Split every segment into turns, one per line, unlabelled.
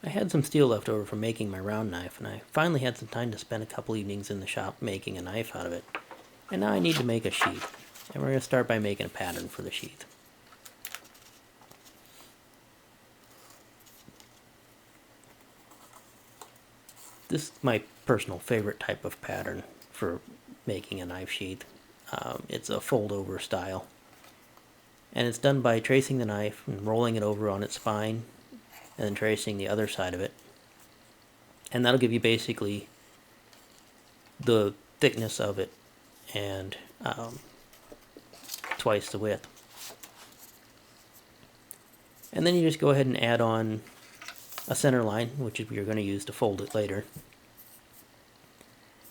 I had some steel left over from making my round knife, and I finally had some time to spend a couple evenings in the shop making a knife out of it. And now I need to make a sheath, and we're going to start by making a pattern for the sheath. This is my personal favorite type of pattern for making a knife sheath. It's a fold-over style. And it's done by tracing the knife and rolling it over on its spine, and then tracing the other side of it. And that'll give you basically the thickness of it and twice the width. And then you just go ahead and add on a center line, which you're going to use to fold it later.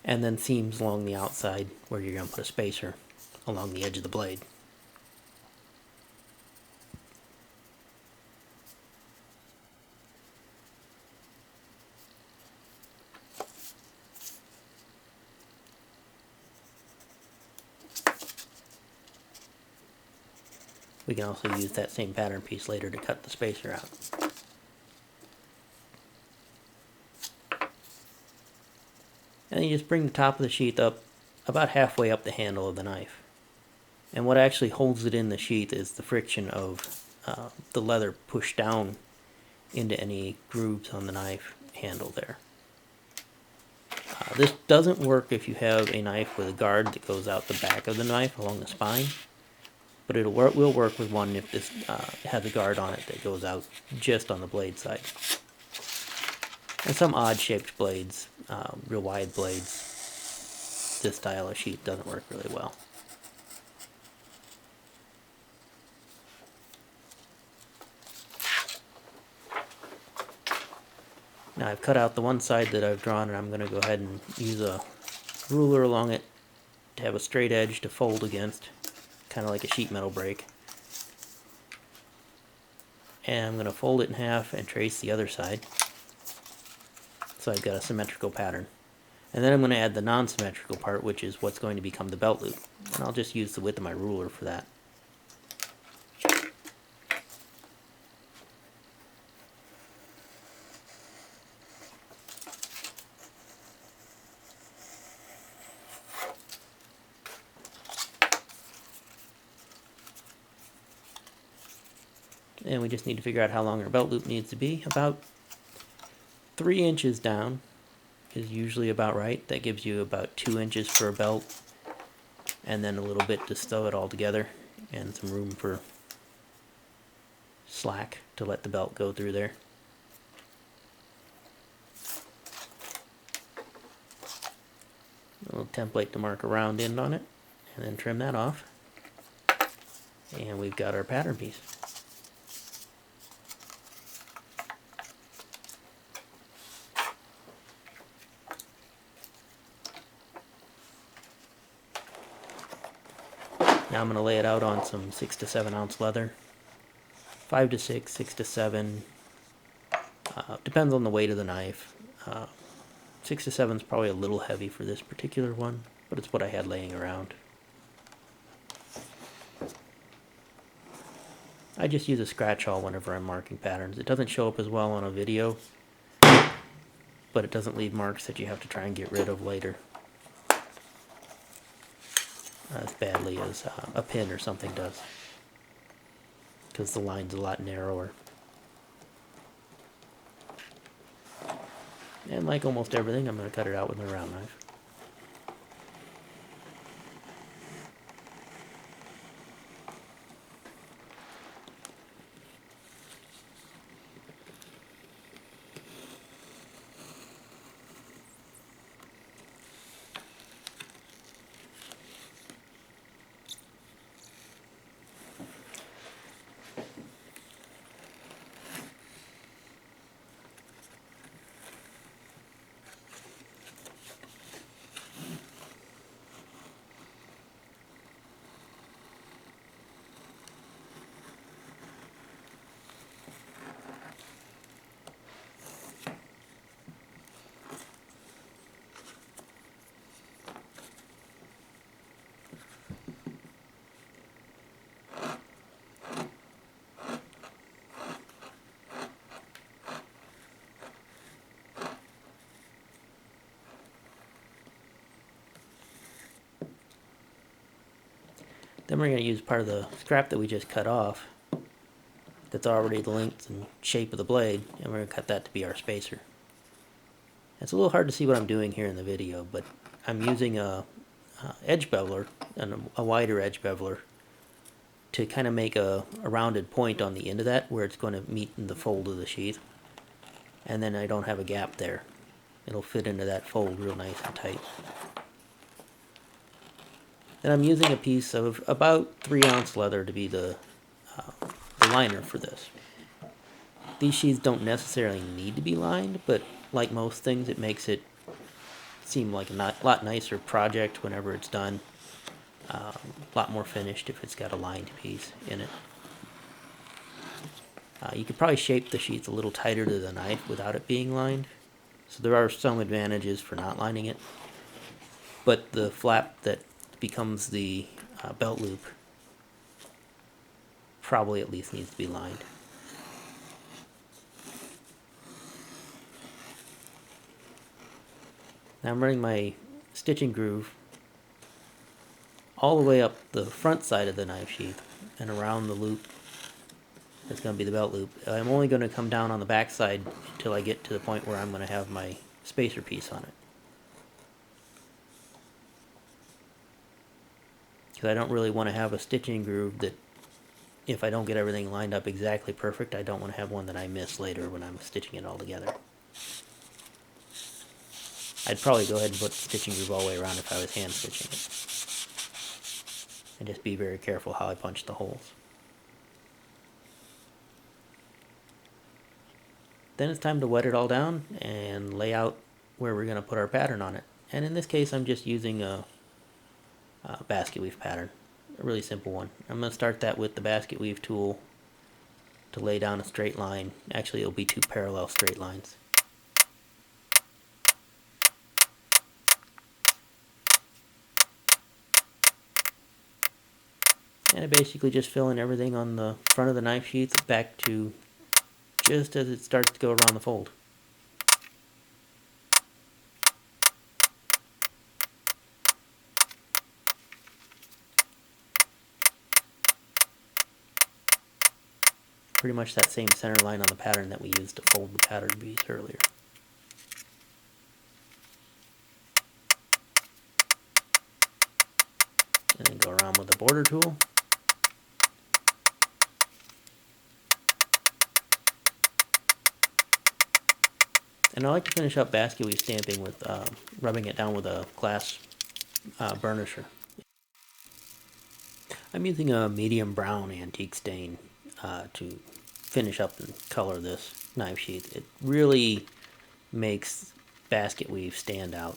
And then seams along the outside where you're going to put a spacer along the edge of the blade. We can also use that same pattern piece later to cut the spacer out. And then you just bring the top of the sheath up about halfway up the handle of the knife. And what actually holds it in the sheath is the friction of the leather pushed down into any grooves on the knife handle there. This doesn't work if you have a knife with a guard that goes out the back of the knife along the spine, but it will work with one if this has a guard on it that goes out just on the blade side. And some odd shaped blades, real wide blades, this style of sheath doesn't work really well. Now I've cut out the one side that I've drawn, and I'm going to go ahead and use a ruler along it to have a straight edge to fold against, kind of like a sheet metal brake. And I'm going to fold it in half and trace the other side, so I've got a symmetrical pattern. And then I'm going to add the non-symmetrical part, which is what's going to become the belt loop. And I'll just use the width of my ruler for that. And we just need to figure out how long our belt loop needs to be. About 3 inches down is usually about right. That gives you about 2 inches for a belt, and then a little bit to stow it all together, and some room for slack to let the belt go through there. A little template to mark a round end on it, and then trim that off. And we've got our pattern piece. Now I'm going to lay it out on some 6 to 7 ounce leather. 5 to 6, 6 to 7. Depends on the weight of the knife. 6 to 7 is probably a little heavy for this particular one, but it's what I had laying around. I just use a scratch awl whenever I'm marking patterns. It doesn't show up as well on a video, but it doesn't leave marks that you have to try and get rid of later as badly as a pin or something does, because the line's a lot narrower. And like almost everything, I'm going to cut it out with my round knife. Then we're going to use part of the scrap that we just cut off that's already the length and shape of the blade, and we're going to cut that to be our spacer. It's a little hard to see what I'm doing here in the video, but I'm using a edge beveler, and a wider edge beveler, to kind of make a rounded point on the end of that where it's going to meet in the fold of the sheath. And then I don't have a gap there. It'll fit into that fold real nice and tight. Then I'm using a piece of about 3-ounce leather to be the liner for this. These sheaths don't necessarily need to be lined, but like most things, it makes it seem like a lot nicer project whenever it's done. A lot more finished if it's got a lined piece in it. You could probably shape the sheath a little tighter to the knife without it being lined. So there are some advantages for not lining it. But the flap that becomes the belt loop probably at least needs to be lined. Now I'm running my stitching groove all the way up the front side of the knife sheath and around the loop that's going to be the belt loop. I'm only going to come down on the back side until I get to the point where I'm going to have my spacer piece on it. Because I don't really want to have a stitching groove that, if I don't get everything lined up exactly perfect, I don't want to have one that I miss later when I'm stitching it all together. I'd probably go ahead and put the stitching groove all the way around if I was hand stitching it. And just be very careful how I punch the holes. Then it's time to wet it all down and lay out where we're going to put our pattern on it. And in this case, I'm just using a basket weave pattern, a really simple one. I'm going to start that with the basket weave tool to lay down a straight line. Actually, it'll be 2 parallel straight lines. And I basically just fill in everything on the front of the knife sheath back to just as it starts to go around the fold. Pretty much that same center line on the pattern that we used to fold the pattern piece earlier. And then go around with the border tool. And I like to finish up basket weave stamping with rubbing it down with a glass burnisher. I'm using a medium brown antique stain to finish up and color this knife sheath. It really makes basket weave stand out.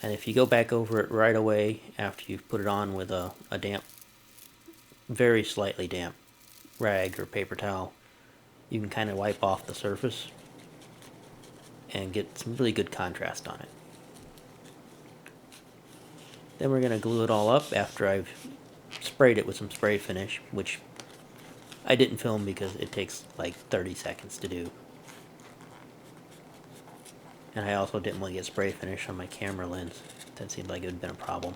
And if you go back over it right away after you've put it on with a damp, very slightly damp rag or paper towel, you can kind of wipe off the surface and get some really good contrast on it. Then we're going to glue it all up after I've sprayed it with some spray finish, which I didn't film because it takes like 30 seconds to do. And I also didn't want to get spray finish on my camera lens. That seemed like it would have been a problem.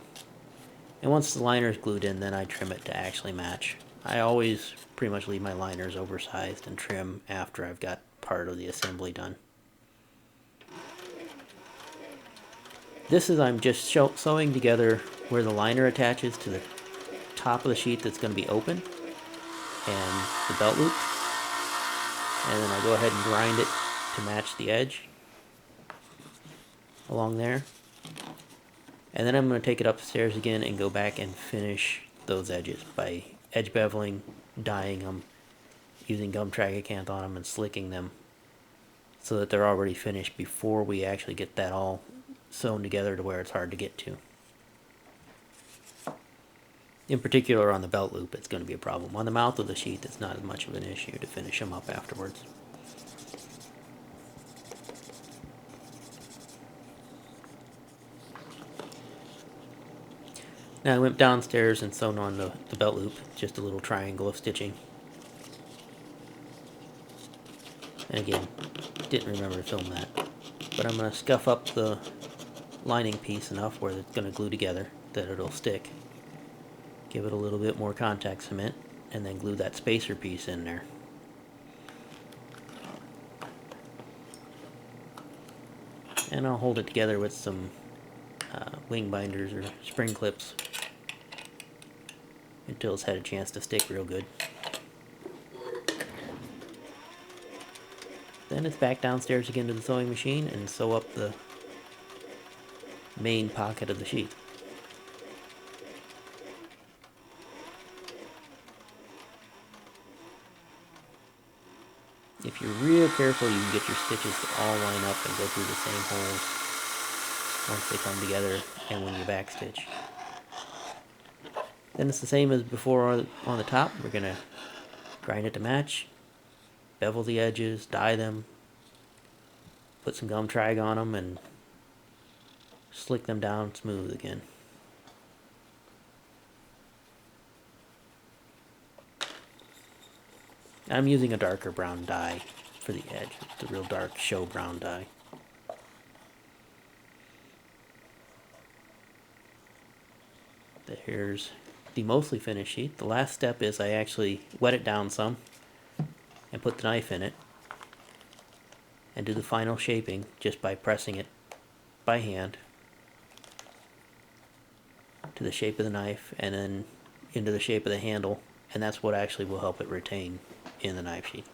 And once the liner's glued in, then I trim it to actually match. I always pretty much leave my liners oversized and trim after I've got part of the assembly done. This is, I'm just sewing together where the liner attaches to the top of the sheath that's going to be open and the belt loop. And then I go ahead and grind it to match the edge along there. And then I'm going to take it upstairs again and go back and finish those edges by edge beveling, dyeing them, using gum tragacanth on them and slicking them so that they're already finished before we actually get that all sewn together to where it's hard to get to. In particular on the belt loop, it's going to be a problem. On the mouth of the sheath, it's not as much of an issue to finish them up afterwards. Now I went downstairs and sewn on the belt loop, just a little triangle of stitching. And again, didn't remember to film that. But I'm going to scuff up the lining piece enough where it's going to glue together that it'll stick. Give it a little bit more contact cement, and then glue that spacer piece in there. And I'll hold it together with some wing binders or spring clips until it's had a chance to stick real good. Then it's back downstairs again to the sewing machine and sew up the main pocket of the sheath. If you're real careful, you can get your stitches to all line up and go through the same holes once they come together and when you backstitch. Then it's the same as before on the top. We're going to grind it to match, bevel the edges, dye them, put some gum trag on them, and slick them down smooth again. I'm using a darker brown dye for the edge. It's a real dark show brown dye. There's the mostly finished sheet. The last step is I actually wet it down some and put the knife in it and do the final shaping just by pressing it by hand to the shape of the knife and then into the shape of the handle, and that's what actually will help it retain in the knife sheath.